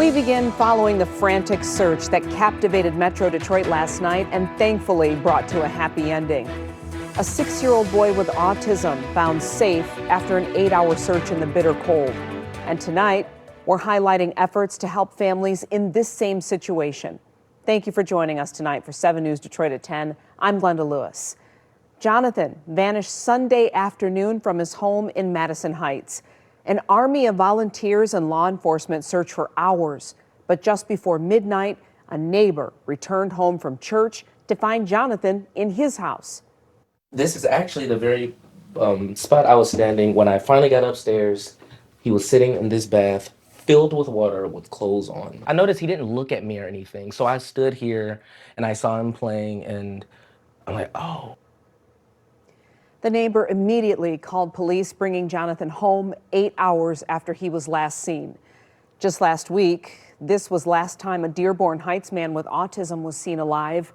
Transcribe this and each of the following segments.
We begin following the frantic search that captivated Metro Detroit last night and thankfully brought to a happy ending. A 6-year-old boy with autism found safe after an 8-hour search in the bitter cold. And tonight, we're highlighting efforts to help families in this same situation. Thank you for joining us tonight for 7 News Detroit at 10. I'm Glenda Lewis. Jonathan vanished Sunday afternoon from his home in Madison Heights. An army of volunteers and law enforcement searched for hours, but just before midnight, a neighbor returned home from church to find Jonathan in his house. This is actually the very spot I was standing when I finally got upstairs. He was sitting in this bath filled with water with clothes on. I noticed he didn't look at me or anything, so I stood here and I saw him playing and I'm like, oh. The neighbor immediately called police, bringing Jonathan home 8 hours after he was last seen. Just last week, this was last time a Dearborn Heights man with autism was seen alive.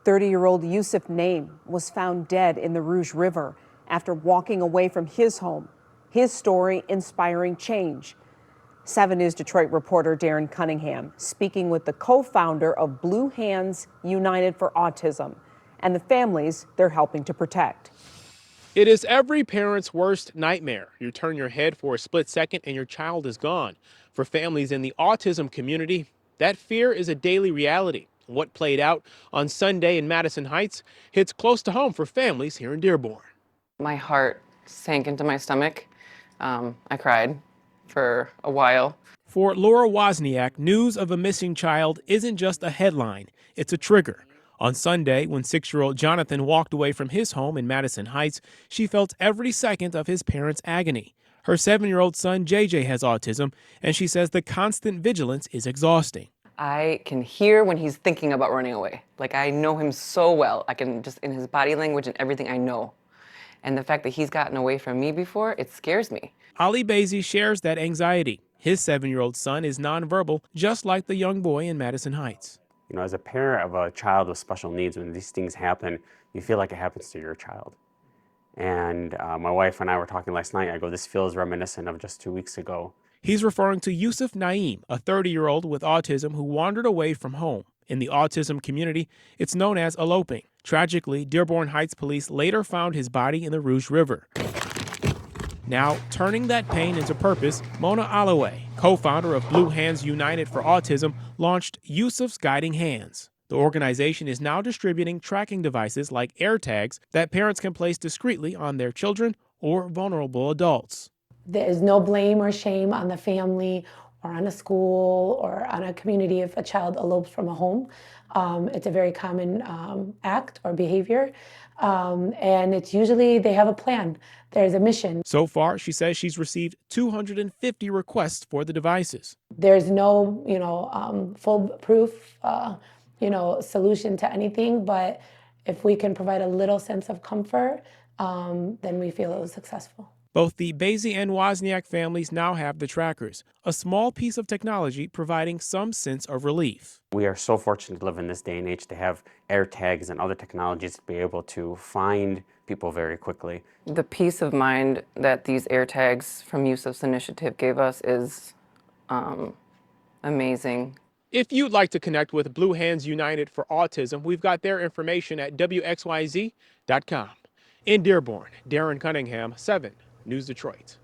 30-year-old Yousif was found dead in the Rouge River after walking away from his home. His story inspiring change. 7 News Detroit reporter Darren Cunningham speaking with the co-founder of Blue Hands United for Autism and the families they're helping to protect. It is every parent's worst nightmare. You turn your head for a split second and your child is gone. For families in the autism community, that fear is a daily reality. What played out on Sunday in Madison Heights hits close to home for families here in Dearborn. My heart sank into my stomach. I cried for a while. For Laura Wozniak, news of a missing child isn't just a headline, it's a trigger. On Sunday, when 6-year-old Jonathan walked away from his home in Madison Heights, she felt every second of his parents' agony. Her 7-year-old son, JJ, has autism, and she says the constant vigilance is exhausting. I can hear when he's thinking about running away. Like, I know him so well. I can just, in his body language and everything, I know. And the fact that he's gotten away from me before, it scares me. Ali Bazy shares that anxiety. His 7-year-old son is nonverbal, just like the young boy in Madison Heights. You know, as a parent of a child with special needs, when these things happen, you feel like it happens to your child. And my wife and I were talking last night. I go, this feels reminiscent of just 2 weeks ago. He's referring to Yousif, a 30-year-old with autism who wandered away from home. In the autism community, it's known as eloping. Tragically, Dearborn Heights police later found his body in the Rouge River. Now, turning that pain into purpose, Mona Alaouie, co-founder of Blue Hands United for Autism, launched Yousif's Guiding Hands. The organization is now distributing tracking devices like AirTags that parents can place discreetly on their children or vulnerable adults. There is no blame or shame on the family or on a school or on a community if a child elopes from a home. It's a very common act or behavior, and it's usually they have a plan. There's a mission. So far, she says she's received 250 requests for the devices. There's no, foolproof, solution to anything, but if we can provide a little sense of comfort, then we feel it was successful. Both the Bazy and Wozniak families now have the trackers, a small piece of technology providing some sense of relief. We are so fortunate to live in this day and age to have AirTags and other technologies to be able to find people very quickly. The peace of mind that these AirTags from Yousif's initiative gave us is amazing. If you'd like to connect with Blue Hands United for Autism, we've got their information at WXYZ.com. In Dearborn, Darren Cunningham, 7 News Detroit.